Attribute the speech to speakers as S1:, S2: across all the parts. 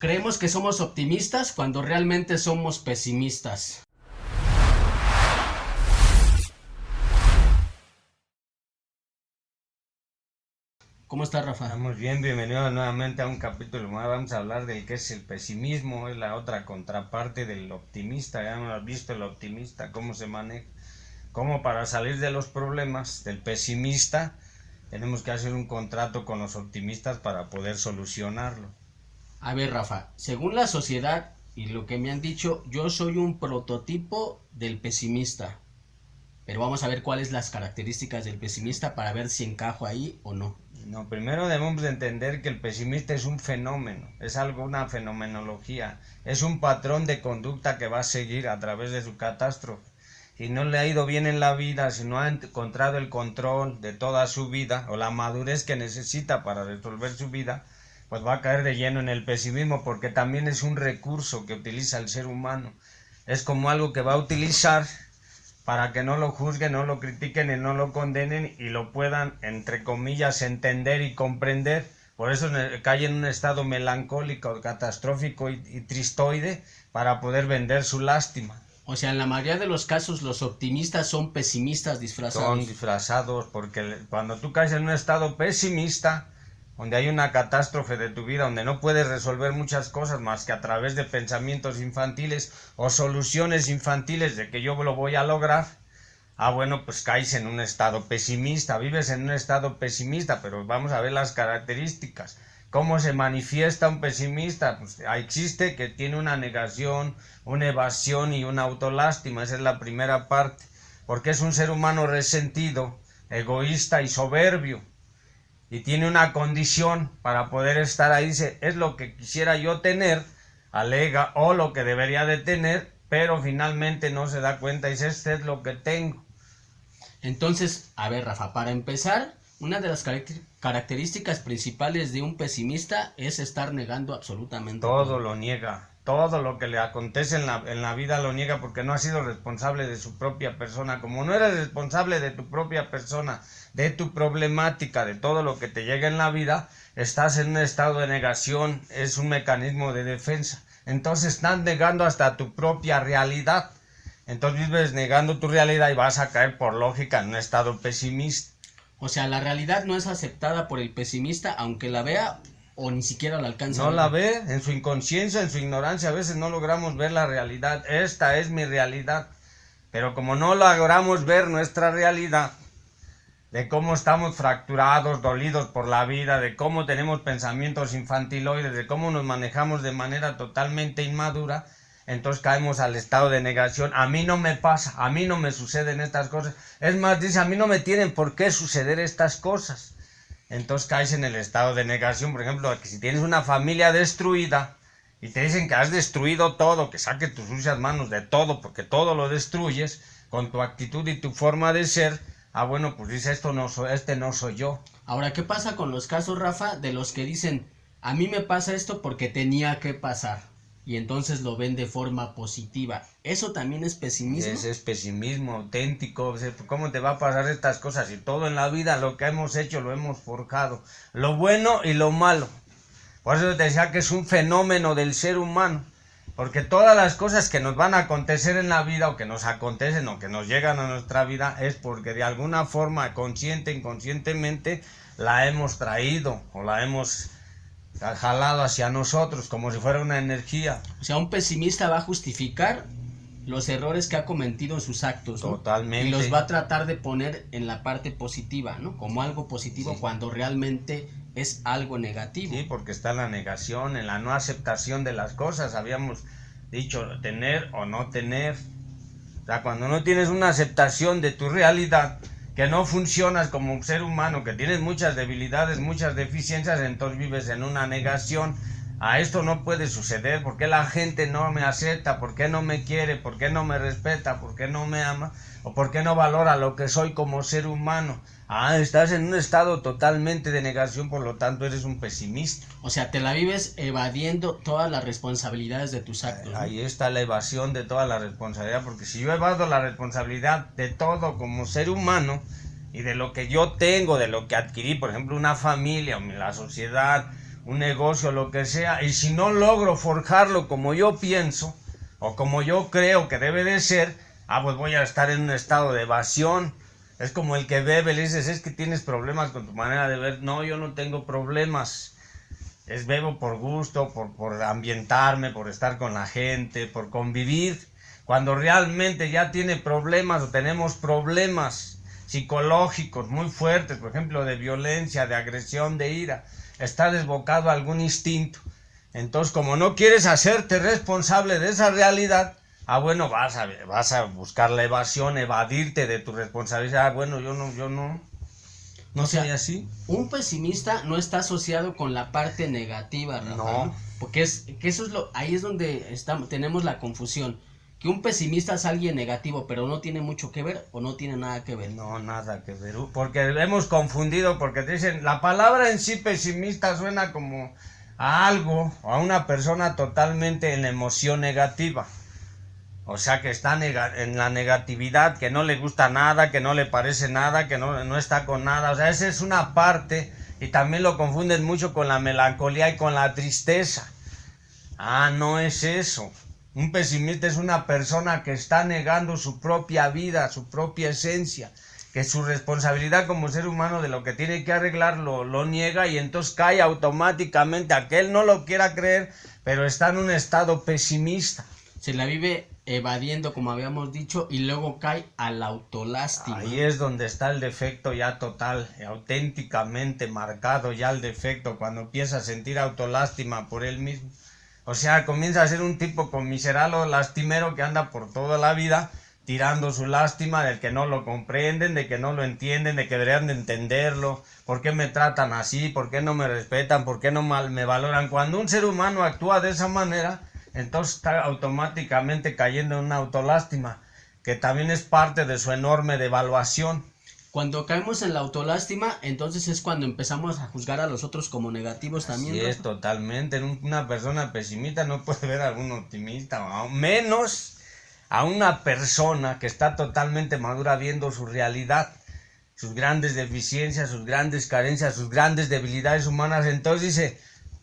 S1: Creemos que somos optimistas cuando realmente somos pesimistas. ¿Cómo estás, Rafa?
S2: Estamos bien, bienvenidos nuevamente a un capítulo más. Vamos a hablar del que es el pesimismo, es la otra contraparte del optimista. Ya hemos visto el optimista, cómo se maneja, cómo para salir de los problemas del pesimista tenemos que hacer un contrato con los optimistas para poder solucionarlo.
S1: A ver, Rafa, según la sociedad y lo que me han dicho, yo soy un prototipo del pesimista. Pero vamos a ver cuáles las características del pesimista para ver si encajo ahí o no.
S2: No, primero debemos de entender que el pesimista es un fenómeno, es algo, una fenomenología, es un patrón de conducta que va a seguir a través de su catástrofe. Si no le ha ido bien en la vida, si no ha encontrado el control de toda su vida o la madurez que necesita para resolver su vida, pues va a caer de lleno en el pesimismo, porque también es un recurso que utiliza el ser humano. Es como algo que va a utilizar para que no lo juzguen, no lo critiquen y no lo condenen y lo puedan, entre comillas, entender y comprender. Por eso cae en un estado melancólico, catastrófico y tristoide para poder vender su lástima.
S1: O sea, en la mayoría de los casos los optimistas son pesimistas disfrazados.
S2: Son disfrazados porque cuando tú caes en un estado pesimista, donde hay una catástrofe de tu vida, donde no puedes resolver muchas cosas más que a través de pensamientos infantiles o soluciones infantiles de que yo lo voy a lograr, bueno, pues caes en un estado pesimista, vives en un estado pesimista, pero vamos a ver las características. ¿Cómo se manifiesta un pesimista? Pues existe que tiene una negación, una evasión y una autolástima, esa es la primera parte, porque es un ser humano resentido, egoísta y soberbio. Y tiene una condición para poder estar ahí, dice, es lo que quisiera yo tener, alega, o lo que debería de tener, pero finalmente no se da cuenta, dice, este es lo que tengo.
S1: Entonces, a ver, Rafa, para empezar, una de las características principales de un pesimista es estar negando absolutamente
S2: todo. Lo niega, todo lo que le acontece en la vida lo niega porque no ha sido responsable de su propia persona. Como no eres responsable de tu propia persona, de tu problemática, de todo lo que te llega en la vida, estás en un estado de negación, es un mecanismo de defensa. Entonces estás negando hasta tu propia realidad. Entonces vives negando tu realidad y vas a caer por lógica en un estado pesimista.
S1: O sea, la realidad no es aceptada por el pesimista, aunque la vea o ni siquiera la alcanza.
S2: No la ve, en su inconsciencia, en su ignorancia, a veces no logramos ver la realidad. Esta es mi realidad. Pero como no logramos ver nuestra realidad, de cómo estamos fracturados, dolidos por la vida, de cómo tenemos pensamientos infantiloides, de cómo nos manejamos de manera totalmente inmadura, entonces caemos al estado de negación. A mí no me pasa, a mí no me suceden estas cosas. Es más, dice, a mí no me tienen por qué suceder estas cosas. Entonces caes en el estado de negación. Por ejemplo, que si tienes una familia destruida y te dicen que has destruido todo, que saques tus sucias manos de todo, porque todo lo destruyes con tu actitud y tu forma de ser, bueno, pues dice, este no soy yo.
S1: Ahora, ¿qué pasa con los casos, Rafa, de los que dicen, a mí me pasa esto porque tenía que pasar? Y entonces lo ven de forma positiva. ¿Eso también es pesimismo?
S2: Ese es pesimismo auténtico. ¿Cómo te va a pasar estas cosas? Y todo en la vida lo que hemos hecho lo hemos forjado. Lo bueno y lo malo. Por eso te decía que es un fenómeno del ser humano. Porque todas las cosas que nos van a acontecer en la vida, o que nos acontecen, o que nos llegan a nuestra vida, es porque de alguna forma, consciente, inconscientemente, la hemos traído, o la hemos jalado hacia nosotros, como si fuera una energía.
S1: O sea, un pesimista va a justificar los errores que ha cometido en sus actos, ¿no?
S2: Totalmente.
S1: Y los va a tratar de poner en la parte positiva, ¿no? Como algo positivo, sí, cuando realmente es algo negativo.
S2: Sí, porque está en la negación, en la no aceptación de las cosas. Habíamos dicho tener o no tener. O sea, cuando no tienes una aceptación de tu realidad, que no funcionas como un ser humano, que tienes muchas debilidades, muchas deficiencias, entonces vives en una negación. A esto no puede suceder, ¿por qué la gente no me acepta? ¿Por qué no me quiere? ¿Por qué no me respeta? ¿Por qué no me ama? ¿O por qué no valora lo que soy como ser humano? Estás en un estado totalmente de negación, por lo tanto eres un pesimista.
S1: O sea, te la vives evadiendo todas las responsabilidades de tus actos, ¿no?
S2: Ahí está la evasión de toda la responsabilidad, porque si yo evado la responsabilidad de todo como ser humano, y de lo que yo tengo, de lo que adquirí, por ejemplo, una familia, o la sociedad, un negocio, lo que sea, y si no logro forjarlo como yo pienso, o como yo creo que debe de ser, pues voy a estar en un estado de evasión. Es como el que bebe, le dices, es que tienes problemas con tu manera de ver. No, yo no tengo problemas. Bebo por gusto, por ambientarme, por estar con la gente, por convivir. Cuando realmente ya tiene problemas o tenemos problemas psicológicos muy fuertes, por ejemplo, de violencia, de agresión, de ira, está desbocado algún instinto. Entonces, como no quieres hacerte responsable de esa realidad, bueno, vas a buscar la evasión, evadirte de tu responsabilidad. Bueno, yo no soy así.
S1: Un pesimista no está asociado con la parte negativa, Rafa,
S2: No.
S1: Porque ahí es donde tenemos la confusión. Que un pesimista es alguien negativo, pero no tiene mucho que ver o no tiene nada que ver.
S2: No, nada que ver. Porque hemos confundido, porque te dicen, la palabra en sí pesimista suena como a algo, o a una persona totalmente en la emoción negativa. O sea, que está en la negatividad, que no le gusta nada, que no le parece nada, que no está con nada. O sea, esa es una parte, y también lo confunden mucho con la melancolía y con la tristeza. No es eso. Un pesimista es una persona que está negando su propia vida, su propia esencia, que su responsabilidad como ser humano de lo que tiene que arreglar lo niega, y entonces cae automáticamente a que él no lo quiera creer, pero está en un estado pesimista.
S1: Se la vive evadiendo, como habíamos dicho, y luego cae a la autolástima.
S2: Ahí es donde está el defecto ya total, auténticamente marcado ya el defecto, cuando empieza a sentir autolástima por él mismo. O sea, comienza a ser un tipo conmiserado, lastimero, que anda por toda la vida tirando su lástima del que no lo comprenden, de que no lo entienden, de que deberían de entenderlo. ¿Por qué me tratan así? ¿Por qué no me respetan? ¿Por qué no me valoran? Cuando un ser humano actúa de esa manera, entonces está automáticamente cayendo en una autolástima, que también es parte de su enorme devaluación.
S1: Cuando caemos en la autolástima, entonces es cuando empezamos a juzgar a los otros como negativos también.
S2: Sí, es totalmente. Una persona pesimista no puede ver a un optimista, o menos a una persona que está totalmente madura viendo su realidad, sus grandes deficiencias, sus grandes carencias, sus grandes debilidades humanas. Entonces dice,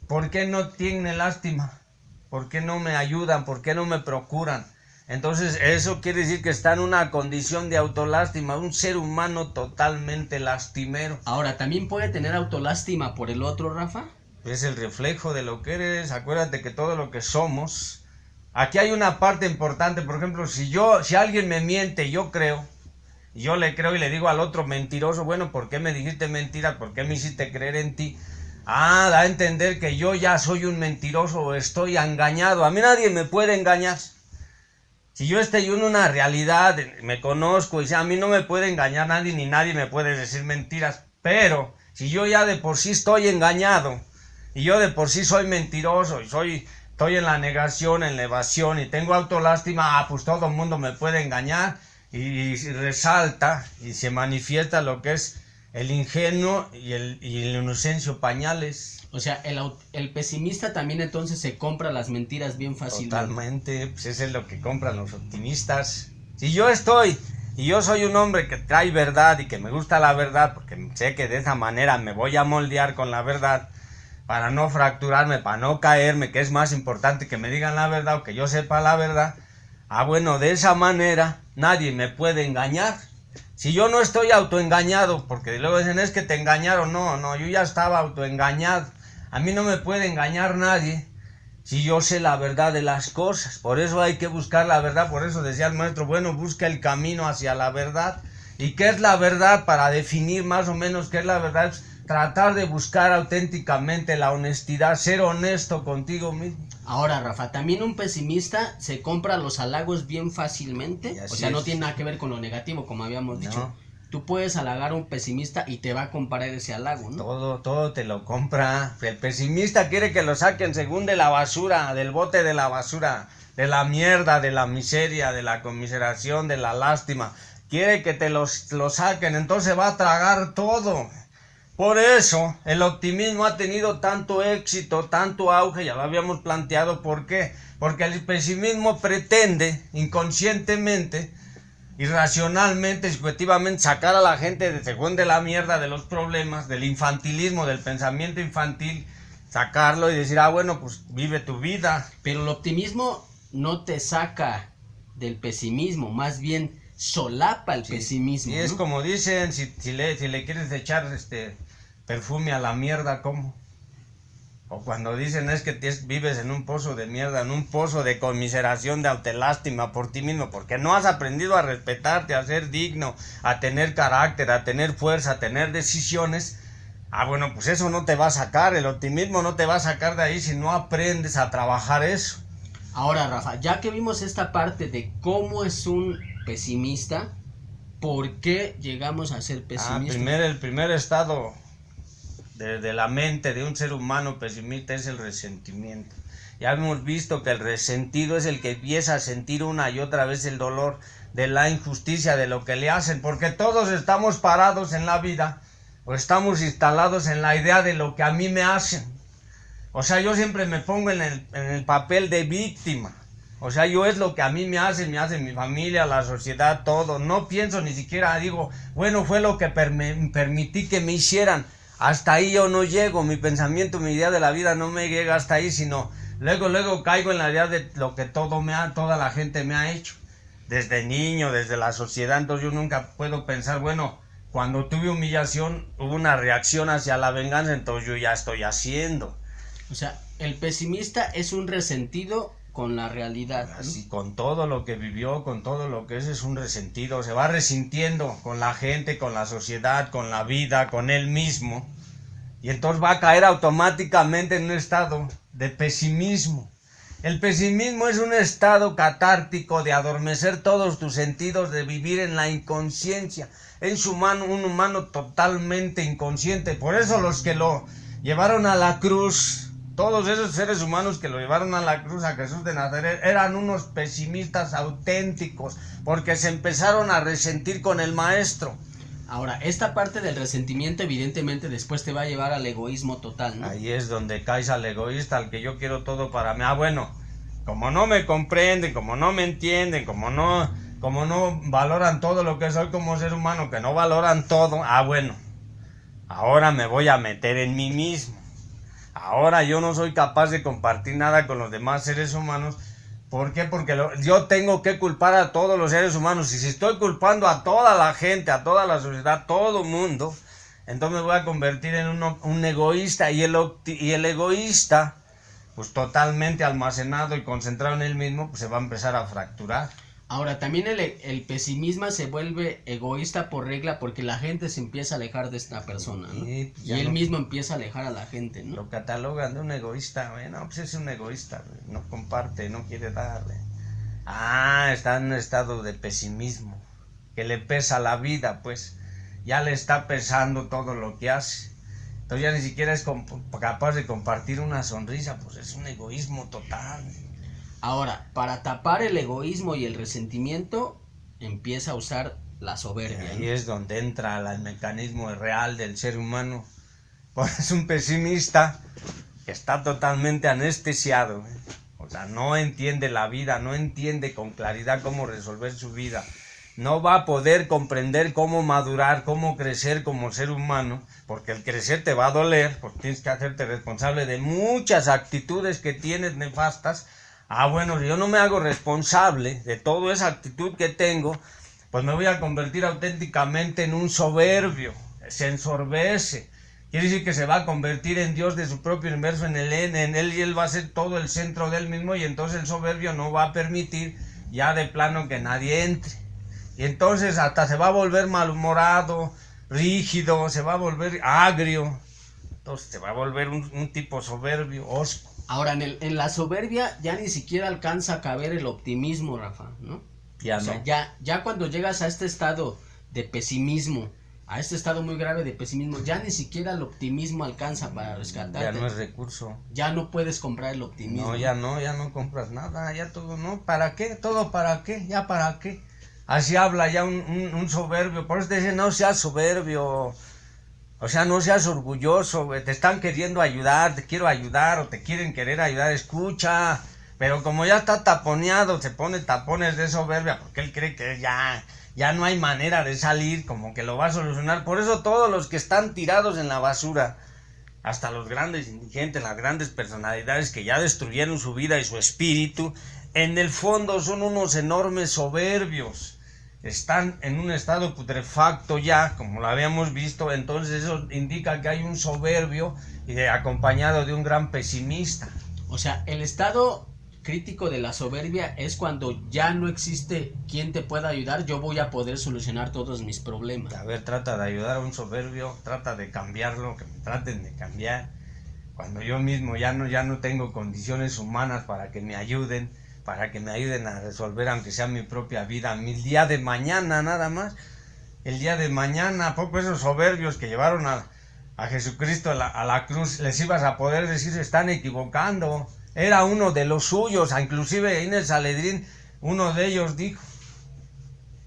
S2: ¿por qué no tiene lástima? ¿Por qué no me ayudan? ¿Por qué no me procuran? Entonces eso quiere decir que está en una condición de autolástima, un ser humano totalmente lastimero.
S1: Ahora, ¿también puede tener autolástima por el otro, Rafa?
S2: Es el reflejo de lo que eres. Acuérdate que todo lo que somos. Aquí hay una parte importante, por ejemplo, si alguien me miente, yo le creo y le digo al otro mentiroso, bueno, ¿por qué me dijiste mentiras? ¿Por qué me hiciste creer en ti? Da a entender que yo ya soy un mentiroso o estoy engañado. A mí nadie me puede engañar. Si yo estoy en una realidad, me conozco, y a mí no me puede engañar nadie, ni nadie me puede decir mentiras. Pero si yo ya de por sí estoy engañado, y yo de por sí soy mentiroso, y estoy en la negación, en la evasión, y tengo autolástima, pues todo el mundo me puede engañar, y resalta, y se manifiesta lo que es el ingenuo y el inocencio pañales.
S1: O sea, el pesimista también entonces se compra las mentiras bien fácilmente.
S2: Totalmente, pues eso es lo que compran los optimistas. Si yo soy un hombre que trae verdad y que me gusta la verdad, porque sé que de esa manera me voy a moldear con la verdad, para no fracturarme, para no caerme, que es más importante que me digan la verdad o que yo sepa la verdad, bueno, de esa manera nadie me puede engañar. Si yo no estoy autoengañado, porque luego dicen, es que te engañaron, no, yo ya estaba autoengañado. A mí no me puede engañar nadie si yo sé la verdad de las cosas. Por eso hay que buscar la verdad, por eso decía el maestro, bueno, busca el camino hacia la verdad. ¿Y qué es la verdad? Para definir más o menos qué es la verdad, es tratar de buscar auténticamente la honestidad, ser honesto contigo mismo.
S1: Ahora, Rafa, también un pesimista se compra los halagos bien fácilmente. O sea, no tiene nada que ver con lo negativo, como habíamos dicho. Tú puedes halagar a un pesimista y te va a comprar ese halago, ¿no?
S2: Todo te lo compra. El pesimista quiere que lo saquen según de la basura, del bote de la basura, de la mierda, de la miseria, de la conmiseración, de la lástima. Quiere que te lo saquen, entonces va a tragar todo. Por eso el optimismo ha tenido tanto éxito, tanto auge, ya lo habíamos planteado. ¿Por qué? Porque el pesimismo pretende inconscientemente, irracionalmente, subjetivamente sacar a la gente según de la mierda, de los problemas, del infantilismo, del pensamiento infantil, sacarlo y decir, bueno, pues vive tu vida.
S1: Pero el optimismo no te saca del pesimismo, más bien solapa el pesimismo.
S2: Y es
S1: ¿no?
S2: como dicen, si le quieres echar perfume a la mierda, ¿cómo? O cuando dicen es que vives en un pozo de mierda, en un pozo de conmiseración, de autolástima por ti mismo, porque no has aprendido a respetarte, a ser digno, a tener carácter, a tener fuerza, a tener decisiones. Bueno, pues eso no te va a sacar, el optimismo no te va a sacar de ahí si no aprendes a trabajar eso.
S1: Ahora, Rafa, ya que vimos esta parte de cómo es un pesimista, ¿por qué llegamos a ser pesimistas?
S2: El primer estado de la mente de un ser humano pesimista es el resentimiento. Ya hemos visto que el resentido es el que empieza a sentir una y otra vez el dolor de la injusticia, de lo que le hacen, porque todos estamos parados en la vida, o estamos instalados en la idea de lo que a mí me hacen. O sea, yo siempre me pongo en el papel de víctima. O sea, yo es lo que a mí me hace mi familia, la sociedad, todo. No pienso ni siquiera, digo, bueno, fue lo que permití que me hicieran. Hasta ahí yo no llego, mi pensamiento, mi idea de la vida no me llega hasta ahí, sino luego caigo en la idea de lo que toda la gente me ha hecho. Desde niño, desde la sociedad, entonces yo nunca puedo pensar, bueno, cuando tuve humillación, hubo una reacción hacia la venganza, entonces yo ya estoy haciendo.
S1: O sea, el pesimista es un resentido con la realidad, ¿no?
S2: Así, con todo lo que vivió, con todo lo que es un resentido, se va resintiendo con la gente, con la sociedad, con la vida, con él mismo, y entonces va a caer automáticamente en un estado de pesimismo. El pesimismo es un estado catártico de adormecer todos tus sentidos, de vivir en la inconsciencia. Es un humano totalmente inconsciente. Por eso los que lo llevaron a la cruz, todos esos seres humanos que lo llevaron a la cruz, a Jesús de Nazaret, eran unos pesimistas auténticos, porque se empezaron a resentir con el maestro.
S1: Ahora, esta parte del resentimiento evidentemente después te va a llevar al egoísmo total, ¿no?
S2: Ahí es donde caes al egoísta, al que yo quiero todo para mí. Bueno, como no me comprenden, como no me entienden, como no valoran todo lo que soy como ser humano, que no valoran todo, bueno, ahora me voy a meter en mí mismo. Ahora yo no soy capaz de compartir nada con los demás seres humanos. ¿Por qué? Porque yo tengo que culpar a todos los seres humanos. Y si estoy culpando a toda la gente, a toda la sociedad, a todo el mundo, entonces me voy a convertir en un egoísta. Y el egoísta, pues totalmente almacenado y concentrado en él mismo, pues se va a empezar a fracturar.
S1: Ahora, también el pesimismo se vuelve egoísta por regla porque la gente se empieza a alejar de esta persona, ¿no?
S2: Sí,
S1: y él mismo empieza a alejar a la gente, ¿no?
S2: Lo catalogan de un egoísta, bueno, pues es un egoísta, no comparte, no quiere darle. Está en un estado de pesimismo, que le pesa la vida, pues, ya le está pesando todo lo que hace. Entonces ya ni siquiera es capaz de compartir una sonrisa, pues es un egoísmo total.
S1: Ahora, para tapar el egoísmo y el resentimiento, empieza a usar la soberbia, ¿no?
S2: Ahí es donde entra el mecanismo real del ser humano. Pues es un pesimista que está totalmente anestesiado, ¿eh? O sea, no entiende la vida, no entiende con claridad cómo resolver su vida. No va a poder comprender cómo madurar, cómo crecer como ser humano, porque el crecer te va a doler, porque tienes que hacerte responsable de muchas actitudes que tienes nefastas. Bueno, si yo no me hago responsable de toda esa actitud que tengo, pues me voy a convertir auténticamente en un soberbio. Se ensorbece. Quiere decir que se va a convertir en Dios de su propio universo, en él, y él va a ser todo el centro de él mismo, y entonces el soberbio no va a permitir ya de plano que nadie entre. Y entonces hasta se va a volver malhumorado, rígido, se va a volver agrio. Entonces se va a volver un tipo soberbio, hosco.
S1: Ahora, en la soberbia ya ni siquiera alcanza a caber el optimismo, Rafa, ¿no?
S2: Ya
S1: o sea,
S2: no.
S1: ya cuando llegas a este estado de pesimismo, a este estado muy grave de pesimismo, ya ni siquiera el optimismo alcanza para rescatarte.
S2: Ya no es recurso.
S1: Ya no puedes comprar el optimismo.
S2: No, ya no compras nada, ya todo, ¿no? ¿Para qué? ¿Todo para qué? ¿Ya para qué? Así habla ya un soberbio. Por eso te dicen, no seas soberbio. O sea, no seas orgulloso, te están queriendo ayudar, te quiero ayudar o te quieren querer ayudar, escucha. Pero como ya está taponeado, se pone tapones de soberbia porque él cree que ya no hay manera de salir, como que lo va a solucionar. Por eso todos los que están tirados en la basura, hasta los grandes indigentes, las grandes personalidades que ya destruyeron su vida y su espíritu, en el fondo son unos enormes soberbios. Están en un estado putrefacto ya, como lo habíamos visto, entonces eso indica que hay un soberbio y acompañado de un gran pesimista.
S1: O sea, el estado crítico de la soberbia es cuando ya no existe quien te pueda ayudar, yo voy a poder solucionar todos mis problemas.
S2: A ver, trata de ayudar a un soberbio, trata de cambiarlo, que me traten de cambiar. Cuando yo mismo ya no tengo condiciones humanas para que me ayuden a resolver aunque sea mi propia vida, el día de mañana nada más. El día de mañana, ¿a poco esos soberbios que llevaron a Jesucristo a la cruz, les ibas a poder decir se están equivocando? Era uno de los suyos, inclusive en el Sanedrín, uno de ellos dijo,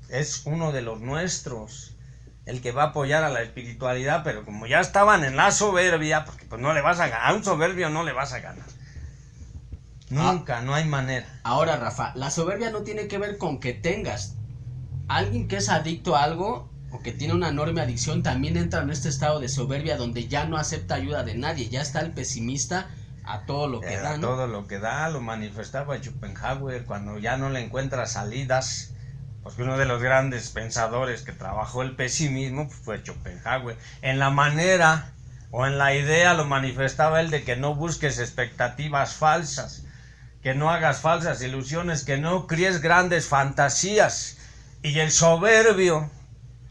S2: es uno de los nuestros, el que va a apoyar a la espiritualidad, pero como ya estaban en la soberbia, porque pues no le vas a ganar, a un soberbio no le vas a ganar. Nunca, no hay manera.
S1: Ahora, Rafa, la soberbia no tiene que ver con que tengas. Alguien que es adicto a algo o que tiene una enorme adicción también entra en este estado de soberbia donde ya no acepta ayuda de nadie, ya está el pesimista a todo lo que da, ¿no?
S2: Todo lo que da, lo manifestaba Schopenhauer cuando ya no le encuentra salidas, porque uno de los grandes pensadores que trabajó el pesimismo fue Schopenhauer. En la manera o en la idea lo manifestaba él de que no busques expectativas falsas, que no hagas falsas ilusiones, que no críes grandes fantasías. Y el soberbio,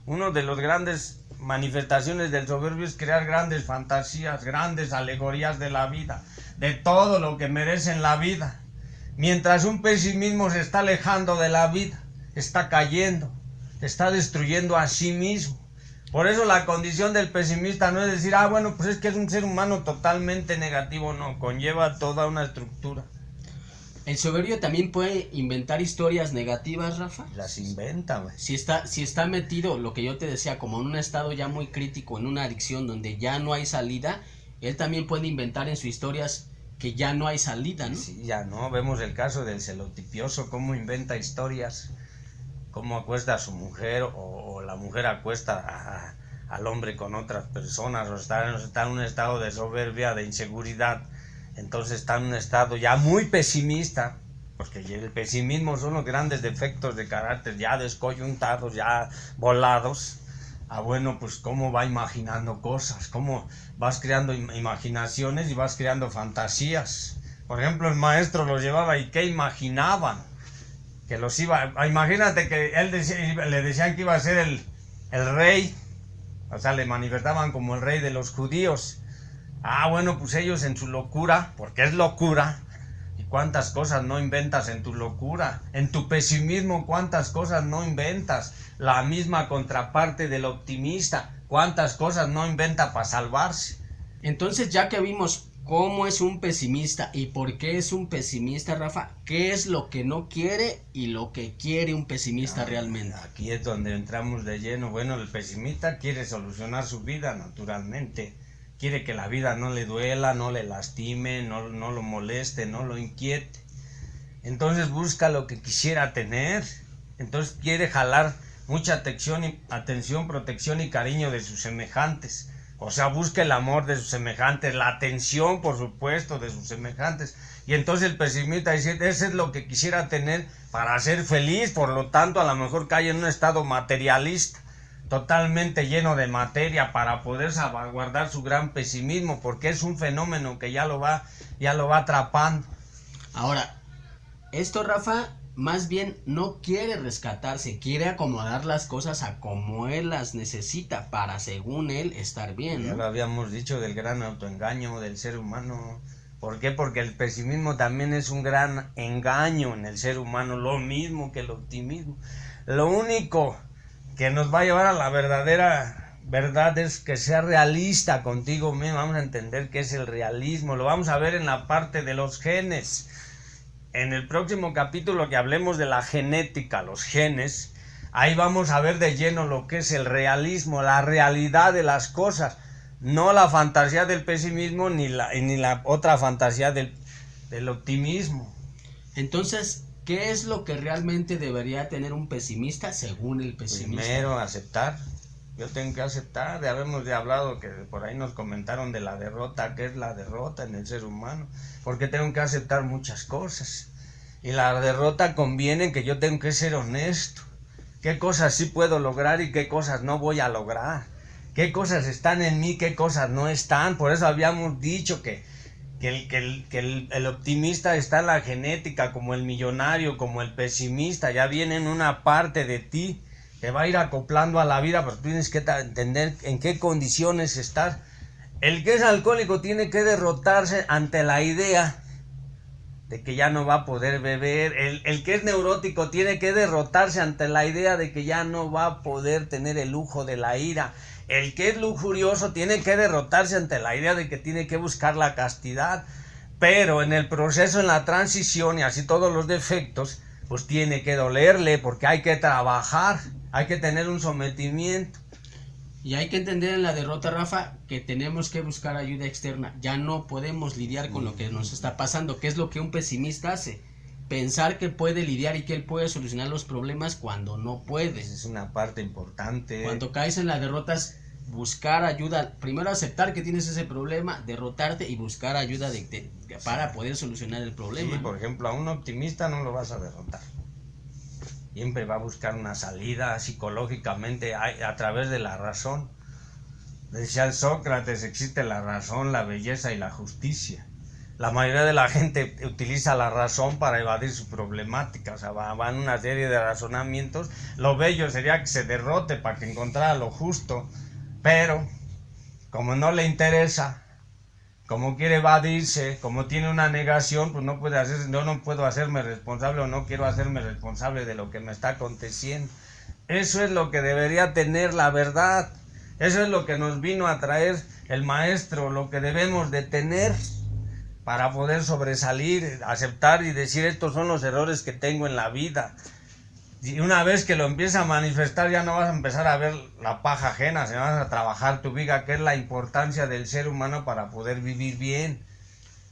S2: uno de los grandes manifestaciones del soberbio es crear grandes fantasías, grandes alegorías de la vida, de todo lo que merece en la vida. Mientras un pesimismo se está alejando de la vida, está cayendo, está destruyendo a sí mismo. Por eso la condición del pesimista no es decir, bueno, pues es que es un ser humano totalmente negativo, no, conlleva toda una estructura.
S1: ¿El soberbio también puede inventar historias negativas, Rafa?
S2: Las inventa, güey.
S1: Si está metido, lo que yo te decía, como en un estado ya muy crítico, en una adicción donde ya no hay salida, él también puede inventar en sus historias que ya no hay salida, ¿no?
S2: Sí, ya no, vemos el caso del celotipioso, cómo inventa historias, cómo acuesta a su mujer o la mujer acuesta al hombre con otras personas, o está en un estado de soberbia, de inseguridad. Entonces está en un estado ya muy pesimista, porque el pesimismo son los grandes defectos de carácter ya descoyuntados, ya volados. Bueno, pues cómo va imaginando cosas, cómo vas creando imaginaciones y vas creando fantasías. Por ejemplo, el maestro los llevaba y ¿qué imaginaban? Que los iba, imagínate que le decían que iba a ser el rey, o sea, le manifestaban como el rey de los judíos. Bueno, pues ellos en su locura, porque es locura, y cuántas cosas no inventas en tu locura, en tu pesimismo, cuántas cosas no inventas, la misma contraparte del optimista, cuántas cosas no inventa para salvarse.
S1: Entonces, ya que vimos cómo es un pesimista y por qué es un pesimista, Rafa, ¿qué es lo que no quiere y lo que quiere un pesimista realmente?
S2: Aquí es donde entramos de lleno. Bueno, el pesimista quiere solucionar su vida naturalmente. Quiere que la vida no le duela, no le lastime, no lo moleste, no lo inquiete. Entonces busca lo que quisiera tener. Entonces quiere jalar mucha atención, protección y cariño de sus semejantes. O sea, busca el amor de sus semejantes, la atención, por supuesto, de sus semejantes. Y entonces el pesimista dice, eso es lo que quisiera tener para ser feliz. Por lo tanto, a lo mejor cae en un estado materialista, totalmente lleno de materia para poder salvaguardar su gran pesimismo, porque es un fenómeno que ya lo va atrapando.
S1: Ahora, esto, Rafa, más bien no quiere rescatarse, quiere acomodar las cosas a como él las necesita para, según él, estar bien, ¿no?
S2: Ya lo habíamos dicho del gran autoengaño del ser humano. ¿Por qué? Porque el pesimismo también es un gran engaño en el ser humano, lo mismo que el optimismo. Lo único que nos va a llevar a la verdadera verdad es que sea realista contigo mismo. Vamos a entender qué es el realismo, lo vamos a ver en la parte de los genes. En el próximo capítulo que hablemos de la genética, los genes, ahí vamos a ver de lleno lo que es el realismo, la realidad de las cosas, no la fantasía del pesimismo ni la otra fantasía del optimismo.
S1: Entonces, ¿qué es lo que realmente debería tener un pesimista según el pesimista?
S2: Primero, aceptar Yo tengo que aceptar, ya habíamos ya hablado que por ahí nos comentaron de la derrota, ¿qué es la derrota en el ser humano? Porque tengo que aceptar muchas cosas. Y la derrota conviene que yo tengo que ser honesto. ¿Qué cosas sí puedo lograr y qué cosas no voy a lograr? ¿Qué cosas están en mí, qué cosas no están? Por eso habíamos dicho que el optimista está en la genética, como el millonario, como el pesimista, ya viene en una parte de ti, te va a ir acoplando a la vida, pero tú tienes que entender en qué condiciones estás. El que es alcohólico tiene que derrotarse ante la idea de que ya no va a poder beber. El que es neurótico tiene que derrotarse ante la idea de que ya no va a poder tener el lujo de la ira. El que es lujurioso tiene que derrotarse ante la idea de que tiene que buscar la castidad. Pero en el proceso, en la transición y así todos los defectos, pues tiene que dolerle porque hay que trabajar, hay que tener un sometimiento.
S1: Y hay que entender en la derrota, Rafa, que tenemos que buscar ayuda externa. Ya no podemos lidiar con lo que nos está pasando, que es lo que un pesimista hace. Pensar que puede lidiar y que él puede solucionar los problemas cuando no puede.
S2: Es una parte importante.
S1: Cuando caes en la derrota es buscar ayuda. Primero aceptar que tienes ese problema, derrotarte y buscar ayuda para poder solucionar el problema.
S2: Sí, por ejemplo, a un optimista no lo vas a derrotar. Siempre va a buscar una salida psicológicamente a través de la razón. Decía Sócrates, existe la razón, la belleza y la justicia. La mayoría de la gente utiliza la razón para evadir su problemática, o sea, va en una serie de razonamientos. Lo bello sería que se derrote para que encontrara lo justo, pero como no le interesa, como quiere evadirse, como tiene una negación, pues no puede hacer, yo no puedo hacerme responsable o no quiero hacerme responsable de lo que me está aconteciendo. Eso es lo que debería tener la verdad. Eso es lo que nos vino a traer el maestro, lo que debemos de tener para poder sobresalir, aceptar y decir estos son los errores que tengo en la vida. Y una vez que lo empieza a manifestar ya no vas a empezar a ver la paja ajena, sino vas a trabajar tu vida, que es la importancia del ser humano para poder vivir bien.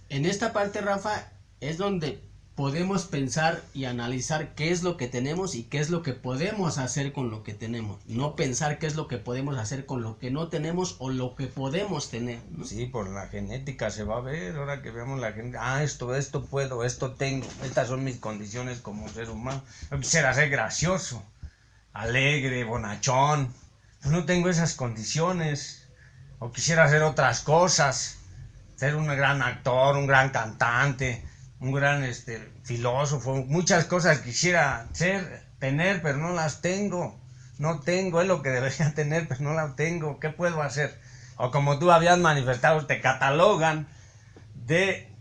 S1: En esta parte, Rafa, es donde podemos pensar y analizar qué es lo que tenemos y qué es lo que podemos hacer con lo que tenemos. No pensar qué es lo que podemos hacer con lo que no tenemos o lo que podemos tener, ¿no?
S2: Sí, por la genética se va a ver, ahora que veamos la genética, esto puedo, esto tengo, estas son mis condiciones como ser humano. Yo quisiera ser gracioso, alegre, bonachón, pues no tengo esas condiciones. O quisiera hacer otras cosas, ser un gran actor, un gran cantante, un gran filósofo, muchas cosas quisiera tener, pero no las tengo. No tengo, es lo que debería tener, pero no las tengo. ¿Qué puedo hacer? O como tú habías manifestado, te catalogan de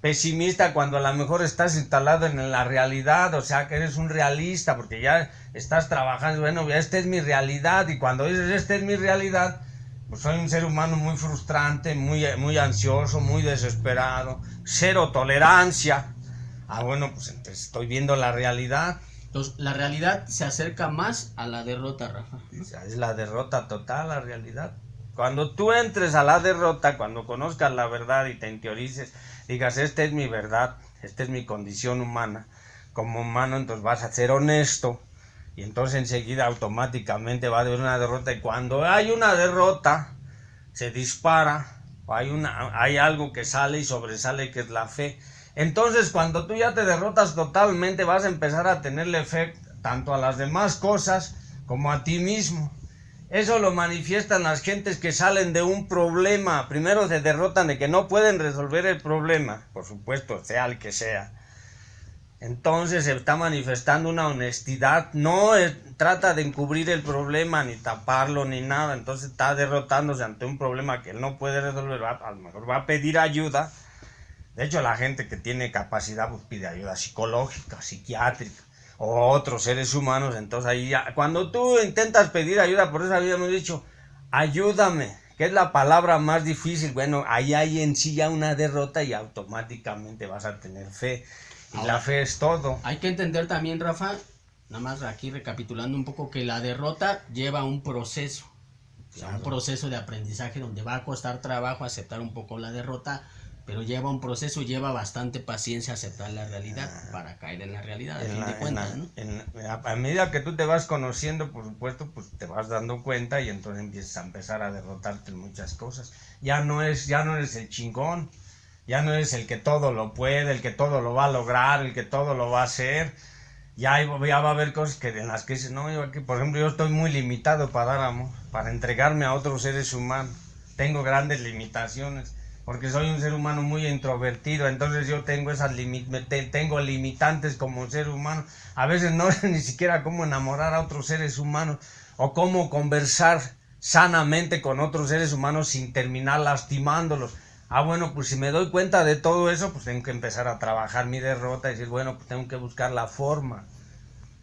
S2: pesimista cuando a lo mejor estás instalado en la realidad, o sea que eres un realista, porque ya estás trabajando, bueno, esta es mi realidad, y cuando dices esta es mi realidad, pues soy un ser humano muy frustrante, muy ansioso, muy desesperado, cero tolerancia. Bueno, pues entonces estoy viendo la realidad.
S1: Entonces, la realidad se acerca más a la derrota, Rafa.
S2: Es la derrota total, la realidad. Cuando tú entres a la derrota, cuando conozcas la verdad y te interiorices, digas, esta es mi verdad, esta es mi condición humana. Como humano, entonces vas a ser honesto. Y entonces enseguida automáticamente va a haber una derrota. Y cuando hay una derrota, se dispara, o hay algo que sale y sobresale, que es la fe. Entonces cuando tú ya te derrotas totalmente, vas a empezar a tenerle fe tanto a las demás cosas como a ti mismo. Eso lo manifiestan las gentes que salen de un problema. Primero se derrotan de que no pueden resolver el problema, por supuesto, sea el que sea. Entonces se está manifestando una honestidad, no trata de encubrir el problema, ni taparlo, ni nada. Entonces está derrotándose ante un problema que él no puede resolver, a lo mejor va a pedir ayuda. De hecho, la gente que tiene capacidad pues pide ayuda psicológica, psiquiátrica, o otros seres humanos. Entonces ahí ya, cuando tú intentas pedir ayuda, por eso habíamos dicho, ayúdame, que es la palabra más difícil. Bueno, ahí hay en sí ya una derrota y automáticamente vas a tener fe. Y ahora, la fe es todo.
S1: Hay que entender también, Rafa, nada más aquí recapitulando un poco, que la derrota lleva un proceso. Claro. Un proceso de aprendizaje donde va a costar trabajo aceptar un poco la derrota, pero lleva un proceso, lleva bastante paciencia aceptar la realidad para caer en la realidad, a fin de cuentas, ¿no?
S2: A medida que tú te vas conociendo, por supuesto, pues te vas dando cuenta y entonces empiezas a empezar a derrotarte en muchas cosas. Ya no eres el chingón, ya no eres el que todo lo puede, el que todo lo va a lograr, el que todo lo va a hacer. Ya va a haber cosas en las que dices, no, yo aquí, por ejemplo, yo estoy muy limitado para dar amor, para entregarme a otros seres humanos. Tengo grandes limitaciones, porque soy un ser humano muy introvertido, entonces yo tengo tengo limitantes como ser humano. A veces no sé ni siquiera cómo enamorar a otros seres humanos, o cómo conversar sanamente con otros seres humanos sin terminar lastimándolos. Bueno, pues si me doy cuenta de todo eso, pues tengo que empezar a trabajar mi derrota y decir, bueno, pues tengo que buscar la forma.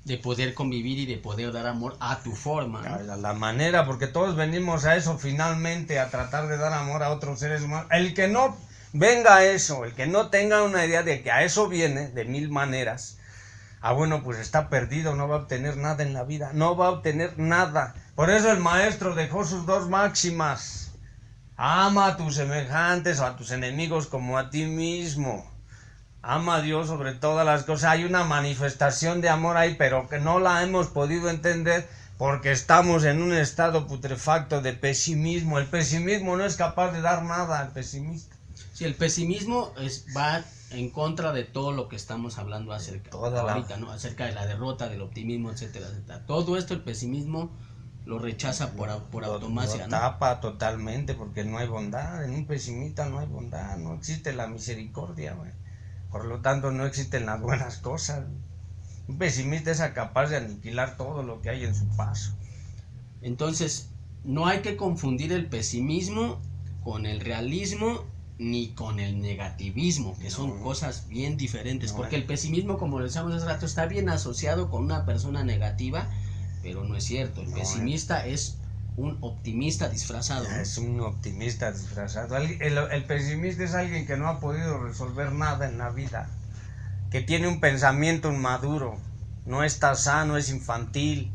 S1: De poder convivir y de poder dar amor a tu forma, ¿no?
S2: La manera, porque todos venimos a eso finalmente, a tratar de dar amor a otros seres humanos. El que no venga a eso, el que no tenga una idea de que a eso viene, de mil maneras, bueno, pues está perdido, no va a obtener nada en la vida, no va a obtener nada. Por eso el maestro dejó sus 2 máximas. Ama a tus semejantes o a tus enemigos como a ti mismo. Ama a Dios sobre todas las cosas. Hay una manifestación de amor ahí, pero que no la hemos podido entender porque estamos en un estado putrefacto de pesimismo. El pesimismo no es capaz de dar nada al pesimista.
S1: Sí, el pesimismo va en contra de todo lo que estamos hablando ahorita, ¿no? Acerca de la derrota, del optimismo, etcétera, etcétera. Todo esto el pesimismo lo rechaza por automacia,
S2: lo
S1: ¿no?
S2: tapa totalmente porque no hay bondad. En un pesimista no hay bondad, no existe la misericordia, güey. Por lo tanto, no existen las buenas cosas. Un pesimista es capaz de aniquilar todo lo que hay en su paso.
S1: Entonces, no hay que confundir el pesimismo con el realismo ni con el negativismo, que son cosas bien diferentes. Porque el pesimismo, como lo decíamos hace rato, está bien asociado con una persona negativa, pero no es cierto. El pesimista es un optimista disfrazado, ¿no?
S2: Es un optimista disfrazado. El pesimista es alguien que no ha podido resolver nada en la vida, que tiene un pensamiento inmaduro, no está sano, es infantil,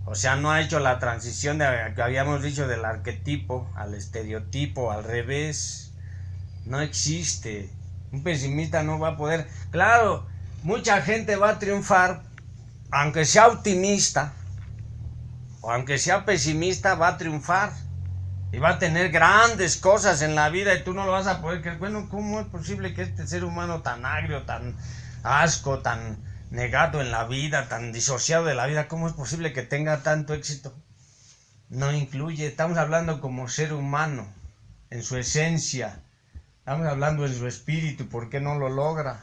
S2: o sea, no ha hecho la transición que habíamos dicho del arquetipo al estereotipo, al revés. No existe. Un pesimista no va a poder. Claro, mucha gente va a triunfar, aunque sea optimista, o aunque sea pesimista, va a triunfar y va a tener grandes cosas en la vida y tú no lo vas a poder creer. Bueno, ¿cómo es posible que este ser humano tan agrio, tan asco, tan negado en la vida, tan disociado de la vida, cómo es posible que tenga tanto éxito? No incluye, estamos hablando como ser humano, en su esencia, estamos hablando en su espíritu, ¿por qué no lo logra?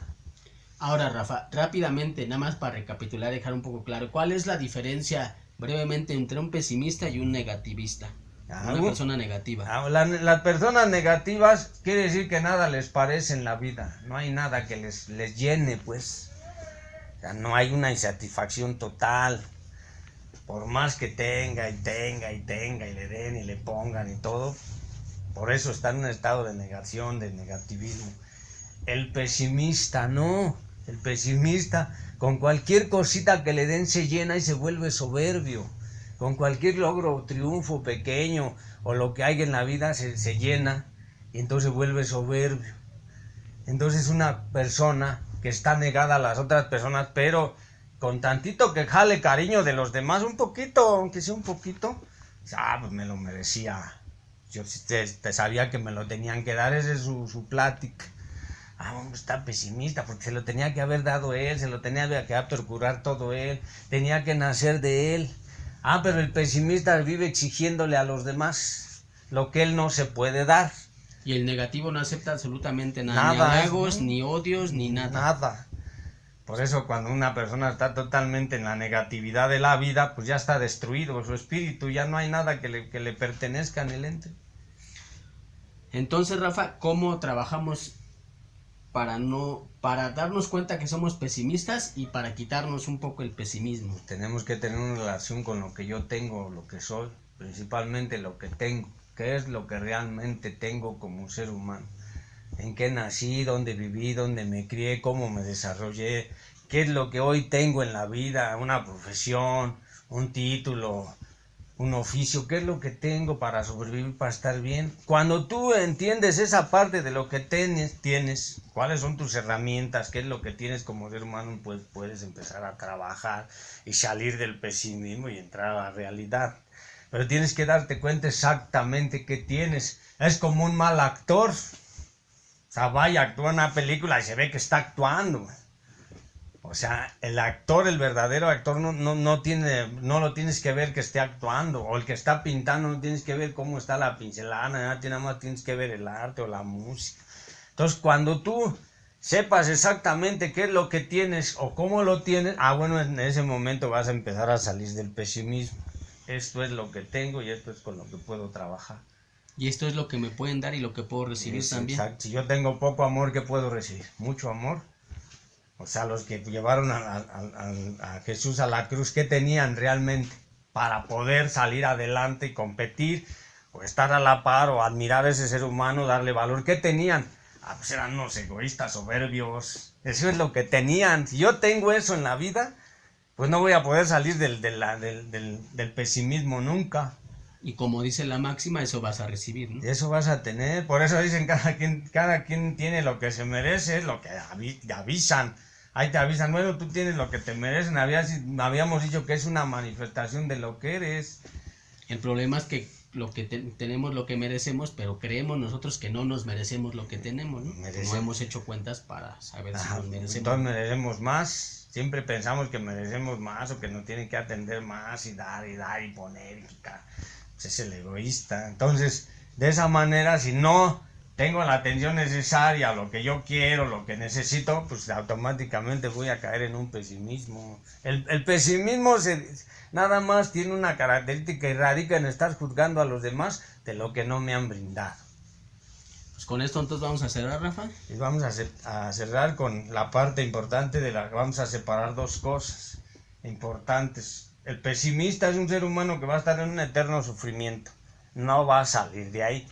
S1: Ahora, Rafa, rápidamente, nada más para recapitular, dejar un poco claro, ¿cuál es la diferencia brevemente entre un pesimista y un negativista? Una persona negativa.
S2: Las personas negativas quiere decir que nada les parece en la vida, no hay nada que les llene, pues. O sea, no hay una insatisfacción total, por más que tenga y le den y le pongan y todo, por eso está en un estado de negación, de negativismo. El pesimista no, el pesimista con cualquier cosita que le den se llena y se vuelve soberbio. Con cualquier logro, triunfo pequeño o lo que hay en la vida se llena y entonces vuelve soberbio. Entonces una persona que está negada a las otras personas, pero con tantito que jale cariño de los demás, un poquito, aunque sea un poquito, pues me lo merecía. Yo sabía que me lo tenían que dar, esa es su plática. Está pesimista porque se lo tenía que haber dado él, se lo tenía que procurar todo él, tenía que nacer de él. Pero el pesimista vive exigiéndole a los demás lo que él no se puede dar.
S1: Y el negativo no acepta absolutamente nada, ni halagos, ni odios, ni nada.
S2: Nada. Por eso cuando una persona está totalmente en la negatividad de la vida, pues ya está destruido su espíritu, ya no hay nada que le pertenezca en el ente.
S1: Entonces, Rafa, ¿cómo trabajamos para darnos cuenta que somos pesimistas y para quitarnos un poco el pesimismo?
S2: Tenemos que tener una relación con lo que yo tengo, lo que soy, principalmente lo que tengo, qué es lo que realmente tengo como ser humano, en qué nací, dónde viví, dónde me crié, cómo me desarrollé, qué es lo que hoy tengo en la vida, una profesión, un título, un oficio, qué es lo que tengo para sobrevivir, para estar bien. Cuando tú entiendes esa parte de lo que tienes, cuáles son tus herramientas, qué es lo que tienes como ser humano, pues puedes empezar a trabajar y salir del pesimismo y entrar a la realidad. Pero tienes que darte cuenta exactamente qué tienes. Es como un mal actor. O sea, vaya, actúa en una película y se ve que está actuando. O sea, el actor, el verdadero actor, no lo tienes que ver que esté actuando. O el que está pintando, no tienes que ver cómo está la pincelada, nada más tienes que ver el arte o la música. Entonces, cuando tú sepas exactamente qué es lo que tienes o cómo lo tienes, bueno, en ese momento vas a empezar a salir del pesimismo. Esto es lo que tengo y esto es con lo que puedo trabajar.
S1: Y esto es lo que me pueden dar y lo que puedo recibir también.
S2: Exacto. Si yo tengo poco amor, ¿qué puedo recibir? Mucho amor. O sea, los que llevaron a Jesús a la cruz, ¿qué tenían realmente para poder salir adelante y competir o estar a la par o admirar a ese ser humano, darle valor? ¿Qué tenían? Pues eran unos egoístas, soberbios. Eso es lo que tenían. Si yo tengo eso en la vida, pues no voy a poder salir del pesimismo nunca.
S1: Y como dice la máxima, eso vas a recibir, ¿no?
S2: Eso vas a tener. Por eso dicen, cada quien tiene lo que se merece, lo que avisan. Ahí te avisan, bueno, tú tienes lo que te merecen. Habíamos dicho que es una manifestación de lo que eres.
S1: El problema es que tenemos lo que merecemos, pero creemos nosotros que no nos merecemos lo que tenemos, ¿no? No hemos hecho cuentas para saber si nos merecemos.
S2: Entonces merecemos más. Siempre pensamos que merecemos más o que nos tienen que atender más y dar y poner. Pues es el egoísta. Entonces, de esa manera, si no tengo la atención necesaria, lo que yo quiero, lo que necesito, pues automáticamente voy a caer en un pesimismo. El pesimismo nada más tiene una característica y radica en estar juzgando a los demás de lo que no me han brindado.
S1: Pues con esto entonces vamos a cerrar, Rafa.
S2: Y vamos a cerrar con la parte importante vamos a separar dos cosas importantes. El pesimista es un ser humano que va a estar en un eterno sufrimiento. No va a salir de ahí.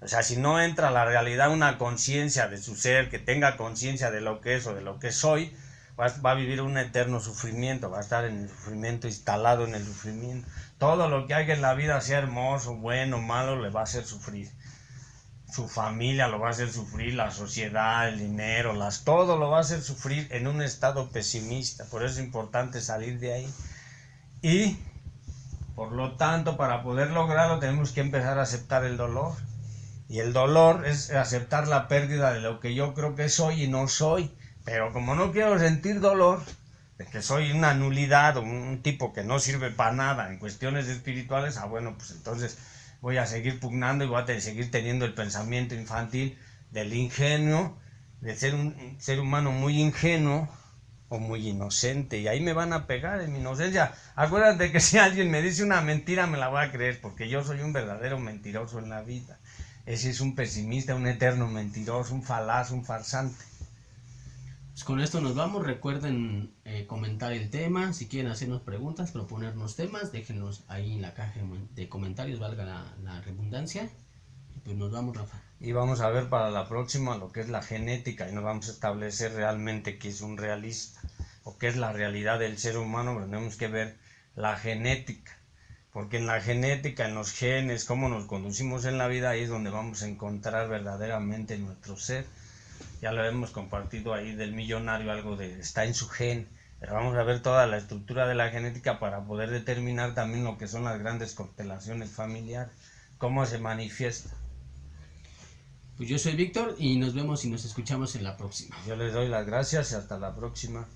S2: O sea, si no entra a la realidad una conciencia de su ser, que tenga conciencia de lo que es o de lo que soy, va a vivir un eterno sufrimiento, va a estar en el sufrimiento, instalado en el sufrimiento. Todo lo que haga en la vida, sea hermoso, bueno, malo, le va a hacer sufrir. Su familia lo va a hacer sufrir, la sociedad, el dinero, todo lo va a hacer sufrir en un estado pesimista. Por eso es importante salir de ahí. Y, por lo tanto, para poder lograrlo tenemos que empezar a aceptar el dolor. Y el dolor es aceptar la pérdida de lo que yo creo que soy y no soy. Pero como no quiero sentir dolor, de que soy una nulidad o un tipo que no sirve para nada en cuestiones espirituales, bueno, pues entonces voy a seguir pugnando y voy a seguir teniendo el pensamiento infantil del ingenuo, de ser un ser humano muy ingenuo o muy inocente, y ahí me van a pegar en mi inocencia. Acuérdate que si alguien me dice una mentira me la voy a creer, porque yo soy un verdadero mentiroso en la vida. Ese es un pesimista, un eterno mentiroso, un falaz, un farsante.
S1: Pues con esto nos vamos. Recuerden comentar el tema. Si quieren hacernos preguntas, proponernos temas, déjenlos ahí en la caja de comentarios, valga la redundancia. Y pues nos vamos, Rafa.
S2: Y vamos a ver para la próxima lo que es la genética, y nos vamos a establecer realmente qué es un realista o qué es la realidad del ser humano. Pero tenemos que ver la genética, porque en la genética, en los genes, cómo nos conducimos en la vida, ahí es donde vamos a encontrar verdaderamente nuestro ser. Ya lo hemos compartido ahí del millonario, está en su gen, pero vamos a ver toda la estructura de la genética para poder determinar también lo que son las grandes constelaciones familiares, cómo se manifiesta.
S1: Pues yo soy Víctor y nos vemos y nos escuchamos en la próxima.
S2: Yo les doy las gracias y hasta la próxima.